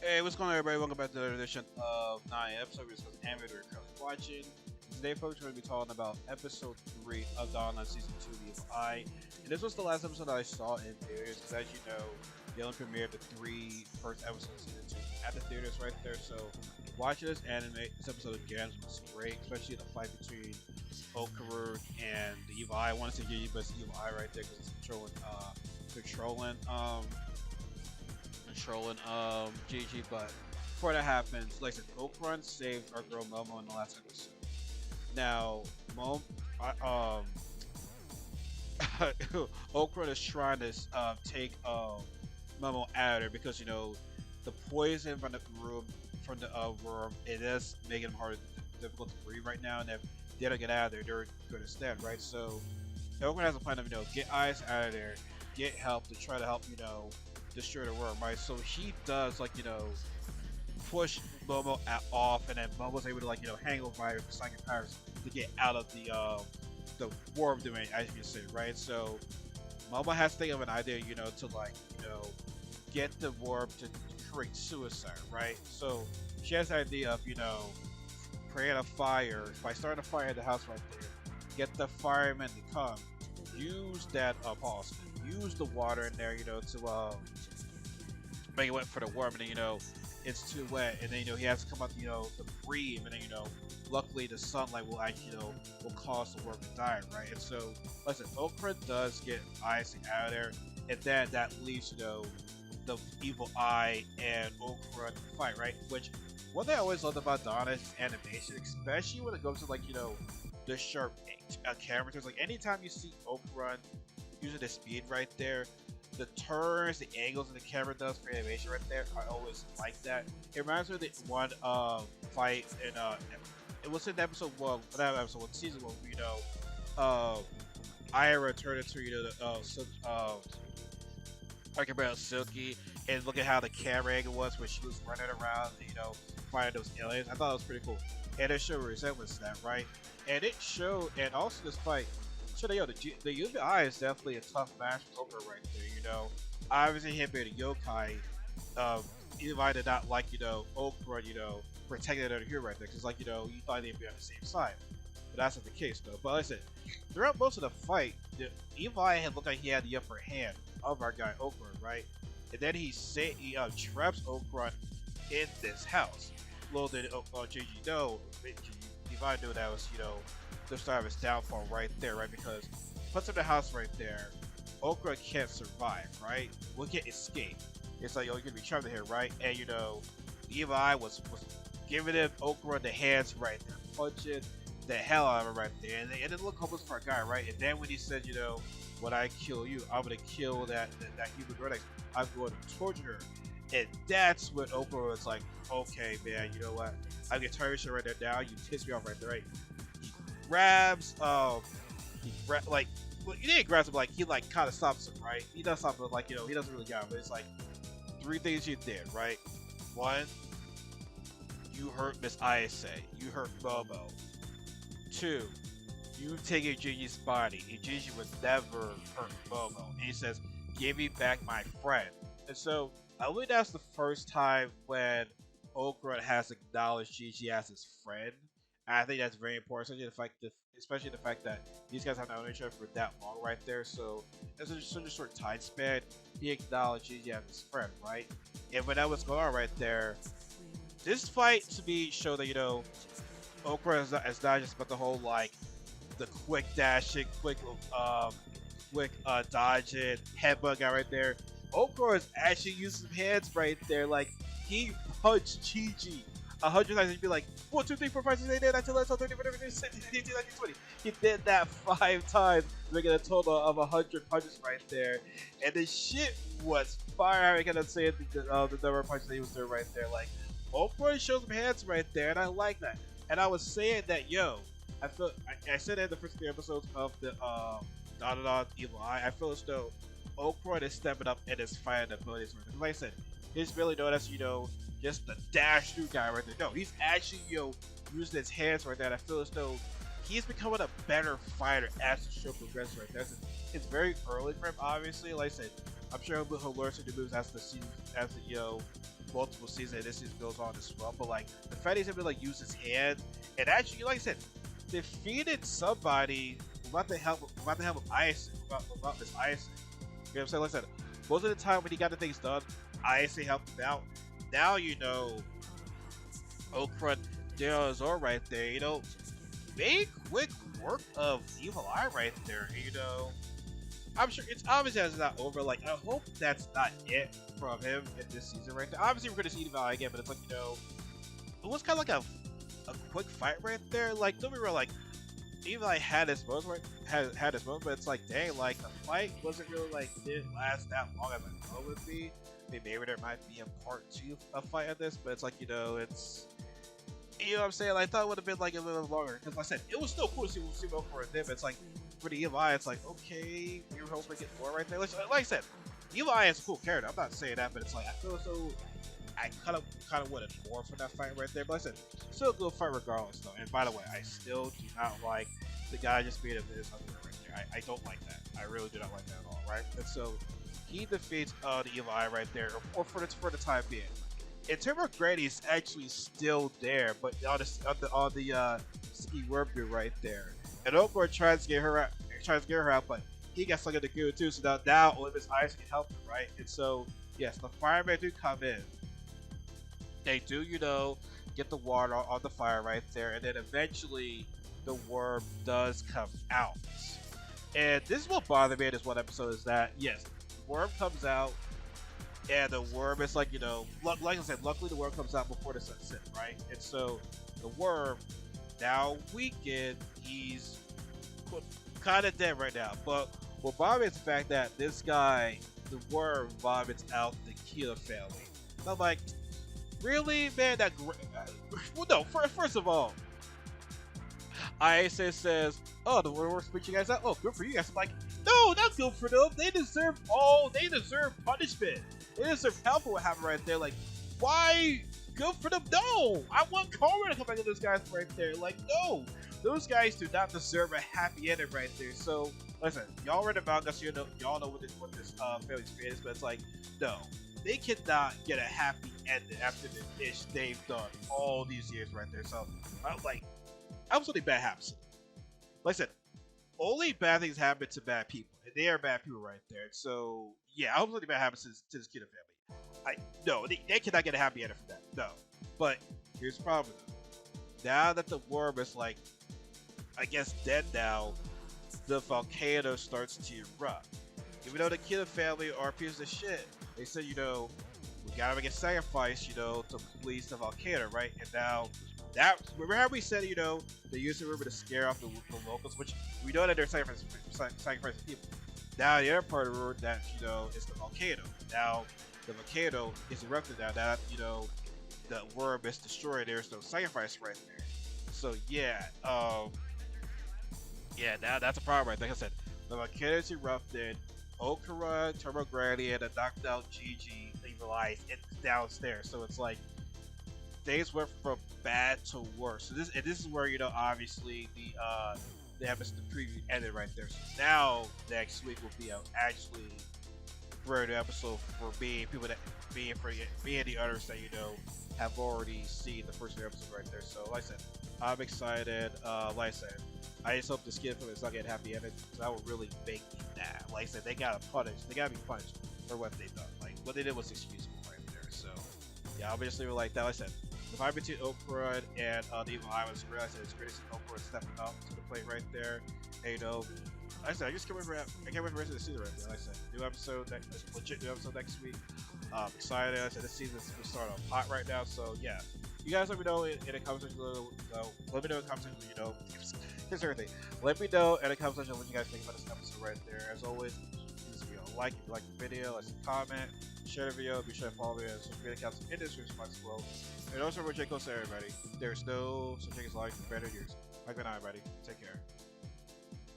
Hey, what's going on, everybody? Welcome back to another edition of Nani episode. We're discussing anime we're currently watching. Today, folks, we're going to be talking about episode 3 of Dandadan season 2, The Evil Eye. And this was the last episode that I saw in theaters, because as you know, they only premiered the first episodes of season 2 at the theaters right there. So, watching this this episode again was great, especially the fight between Okura and the Evil Eye. I want to say Gigi, but it's the Evil Eye right there, because it's controlling Gigi, but before that happens, like I said, Okran saved our girl Momo in the last episode. Now, Okran is trying to take Momo out of there because the poison from the room worm, it is making them difficult to breathe right now, and if they don't get out of there, they're going to stand, right? So Okran has a plan of get Ice out of there, get help to try to help destroy the worm, right? So he does push Momo off, and then Momo's able to hang over by the psychic powers to get out of the worm domain, as you can say, right? So Momo has to think of an idea, to get the worm to create suicide, right? So she has the idea of creating a fire by starting a fire at the house right there. Get the firemen to come, use that pulse, use the water in there, to make it wet for the worm, and then it's too wet, and then he has to come out, to breathe, and then luckily the sunlight will actually will cause the worm to die, right? And so, listen, Okra does get Ice out of there, and then that leaves the Evil Eye and Okra to fight, right? Which one thing I always loved about Donna's animation, especially when it comes to the sharp characters, like anytime you see Okra using the speed right there, the turns, the angles, and the camera does for animation right there, I always like that. It reminds me of the one fight in it was in episode 1, not episode 1, season 1, Ira turned into talking about Silky, and look at how the camera angle was when she was running around, finding those aliens. I thought it was pretty cool, and it showed resemblance to that, right? And it showed, and also this fight. So the Yokai is definitely a tough match over right there. Obviously him being a Yokai, Eli did not like Okra, protecting another hero right there, because you thought they'd be on the same side, but that's not the case though. But listen, throughout most of the fight, Eli had looked like he had the upper hand of our guy Okra, right? And then he traps Okra in this house. Little did Gigi know, Eli knew that was the start of his downfall right there, right? Because puts him in the house right there, Okra can't survive, right? We can't escape. It's like, you're gonna be trapped in here, right? And Levi was giving him Okra the hands right there, punching the hell out of him right there, and it looked hopeless for a guy, right? And then when he said, when I kill you, I'm gonna kill that human girl next. I'm going to torture her, and that's when Okra was like, okay, man, you know what? I get tired of shit right there now. You piss me off right there, right? Grabs he didn't grab him, he kind of stops him, right? He does stop him, he doesn't really got him, but it's like 3 things you did, right? 1, you hurt Miss Ayase, you hurt Momo. 2, you taken Gigi's body, and Gigi would never hurt Momo. And he says, give me back my friend. And so I believe that's the first time when Okra has acknowledged Gigi as his friend. I think that's very important, especially the fact that these guys have known each other for that long, right there. So, it's such a short time span. He acknowledged Gigi as his friend, right? And when that was going on right there, this fight to me showed that Okra is not just about the whole the quick dashing, quick dodging, headbutt guy right there. Okra is actually using some hands right there. He punched Gigi 100 times, and he'd be like, 1, 2, 3, 4, 5, 6, 8, 9, 10, 11, 12, 13, 14, 15, 16, 17, 18, 19, 20. He did that 5 times, making a total of 100 punches right there. And the shit was fire. I cannot say the number of punches that he was doing right there. Okra shows some hands right there, and I like that. And I was saying that, I said that in the first 3 episodes of the Dandadan Evil Eye, I feel as though Okra is stepping up in his fighting abilities. Like I said, he's really known as, just the dash through guy right there. No, he's actually, using his hands right there. And I feel as though he's becoming a better fighter as the show progresses right there. It's very early for him, obviously. Like I said, I'm sure he'll learn some new moves as the multiple seasons and this season goes on as well. But like the fact he's able to like use his hand and actually, like I said, defeated somebody without the help of Ice without this Ice. You know what I'm saying? Like I said, most of the time when he got the things done, Ice helped him out. Now you know Okra Daryl is all right there. You know, made quick work of Evil Eye right there. You know, I'm sure it's obviously it's not over. Like I hope that's not it from him in this season right there. Obviously we're gonna see Evil Eye again, but it's like, you know, it was kind of like a quick fight right there. Like don't be real, like Evil Eye had his moments, had his moments, but it's like dang, like the fight wasn't really like didn't last that long as I thought it would be. I mean, maybe there might be a part 2 of fight of this, but it's like, you know, it's, you know what I'm saying? Like, I thought it would have been like a little longer because, like I said, it was still cool to see more for them. It's like for the Evil Eye, it's like okay, we were hoping to get more right there. Like I said, Evil Eye is a cool character. I'm not saying that, but it's like I feel as though I kind of wanted more from that fight right there. But like I said, still a good fight regardless, though. And by the way, I still do not like the guy just being a business right there. I don't like that. I really do not like that at all, right? And so he defeats the Evil Eye right there, or for the time being. And Timber Grady's actually still there, but on the Sticky Worm dude right there. And Okra tries to get her out, but he gets stuck in the goo too. So now Olympus Ice can help him, right? And so yes, the firemen do come in. They do, you know, get the water on the fire right there, and then eventually the worm does come out. And this is what bothered me in this one episode is that yes, the worm comes out. And the worm is like, you know, like I said, luckily the worm comes out before the sunset, right? And so the worm, now weakened, he's kind of dead right now. But what bothers me is the fact that this guy, the worm, vomits out the Killer family. And I'm like, really, man? Well, no. First of all, ISS says, "Oh, the worm spit you guys out. Oh, good for you guys." I'm like, no, not good for them. They deserve punishment. They deserve help for what happened right there. Like, why? Good for them. No, I want Karma to come back to those guys right there. Like, no, those guys do not deserve a happy ending right there. So, listen, y'all read about this. You know, y'all know what this family's fate is, but it's like, no, they cannot get a happy ending after the ish they've done all these years right there. So, I'm like, absolutely bad happens. Like I said, only bad things happen to bad people, and they are bad people right there. So yeah, I hope something bad happens to this Kiddo family. No, they cannot get a happy ending from that. No, but here's the problem though. Now that the worm is like, I guess dead now, the volcano starts to erupt. Even though the Kiddo family are pieces of shit, they said, you know, we gotta make a sacrifice, you know, to please the volcano, right? And now that, remember how we said, you know, they used the river to scare off the locals, which we know that they're sacrificing people. Now the other part of the river that, you know, is the volcano. Now the volcano is erupted now that, you know, the worm is destroyed. There's no sacrifice right there. So yeah, yeah, now that's a problem right there. Like I said, the volcano is erupted. Okra, Turbo Granny, and a knocked out Gigi Evil Eyes downstairs. So it's like things went from bad to worse. So this is where, you know, obviously the episode, the preview ended right there. So now next week will be actually brand new episode for being the others that, you know, have already seen the first episode right there. So like I said, I'm excited. Like I said, I just hope this kid from is not getting happy ended, because I would really make me mad. Like I said, they gotta be punished for what they done. Like what they did was excusable right there. So yeah, I'll just leave it like that. Like I said, the fight between Okra and the Evil Eye was real. I said it's great to see Okra stepping up to the plate right there. And, you know, like I said, I can't wait for the rest of the season right there. Like I said, legit new episode next week. Excited. Like I said, this season is starting off hot right now. So yeah, you guys let me know in the comment section. Let me know in the comment section. You know, here's everything. Let me know in the comment section what you guys think about this episode right there. As always, this video like if you like the video, let's comment, share the video, be sure to follow me on social media accounts in the description box as well. And also, remember, J. Cole said, everybody, there's no such thing as life better years. Have a good night, everybody. Take care.